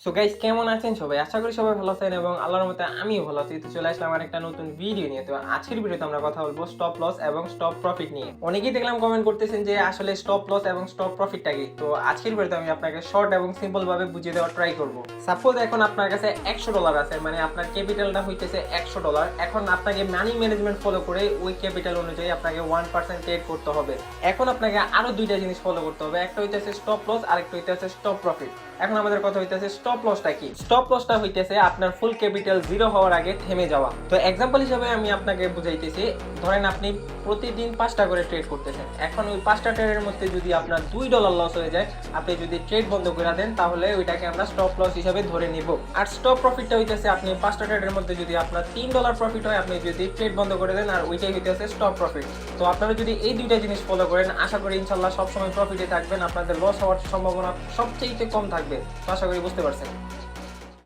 So guys, কেমন আছেন সবাই? আশা করি সবাই ভালো আছেন এবং আল্লাহর রহমতে আমিও ভালো আছি। তো চলে আসলাম আরেকটা নতুন ভিডিও নিয়ে। তো আজকের ভিডিওতে আমরা কথা বলবো স্টপ লস এবং স্টপ প্রফিট নিয়ে। অনেকেই দেখলাম কমেন্ট করতেছেন যে আসলে স্টপ লস এবং স্টপ প্রফিটটা কি? তো আজকের ভিডিওতে আমি আপনাকে শর্ট এবং সিম্পল ভাবে বুঝিয়ে দেওয়ার ট্রাই করব। সাপোজ এখন আপনার কাছে $100 আছে, মানে আপনার ক্যাপিটালটা হইতেছে $100। এখন আপনাকে মানি ম্যানেজমেন্ট ফলো করে ওই ক্যাপিটাল অনুযায়ী আপনাকে 1% ট্রেড করতে হবে। এখন আপনাকে আরো দুইটা জিনিস ফলো করতে হবে। একটা হইতেছে স্টপ লস আর একটা হইতেছে স্টপ প্রফিট। এখন আমাদের কথা হইতেছে স্টপ লসটা কি? স্টপ লসটা হইতেছে আপনার ফুল ক্যাপিটাল জিরো হওয়ার আগে থেমে যাওয়া। তো এক্সাম্পল হিসেবে আমি আপনাকে বুঝাইতেছি, ধরেন আপনি প্রতিদিন 5টা করে ট্রেড করতেছেন। এখন ওই 5টা ট্রেডের মধ্যে যদি আপনার $2 লস হয়ে যায়, আপনি যদি ট্রেড বন্ধ করে দেন তাহলে ওইটাকে আমরা স্টপ লস হিসেবে ধরে নিব। আর স্টপ প্রফিটটা হইতেছে আপনি 5টা ট্রেডের মধ্যে যদি আপনার $3 প্রফিট হয়, আপনি যদি ট্রেড বন্ধ করে দেন, আর ওইটাই হইতেছে স্টপ প্রফিট। তো আপনারা যদি এই দুইটা জিনিস ফলো করেন, আশা করি ইনশাল্লাহ সবসময় প্রফিটে থাকবেন, আপনাদের লস হওয়ার সম্ভাবনা সবচেয়ে কম থাকবে। তো আশা করি বুঝতে পারছেন।